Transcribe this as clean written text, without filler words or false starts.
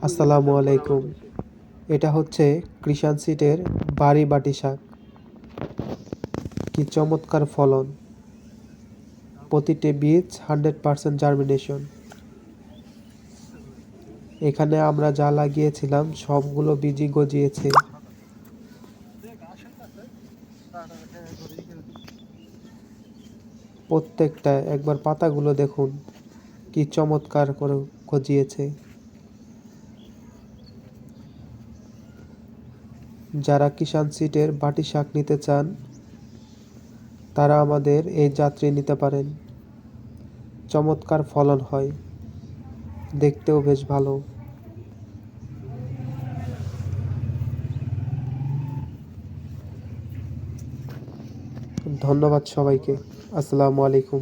আসসালামু আলাইকুম। এটা হচ্ছে কৃষাণ সিটের বাড়ি বাটি শাক। কি চমৎকার ফলন! প্রতিটি বীজ 100% জার্মিনেশন। এখানে আমরা যা লাগিয়েছিলাম সবগুলো বীজই গজিয়েছে। প্রত্যেকটা একবার পাতাগুলো দেখুন, কি চমৎকার করে গজিয়েছে। যারা কিষাণ সিটের বাটি শাক নিতে চান তারা আমাদের এই যাত্রী নিতে পারেন। চমৎকার ফলন হয়, দেখতেও বেশ ভালো। ধন্যবাদ সবাইকে। আসসালামু আলাইকুম।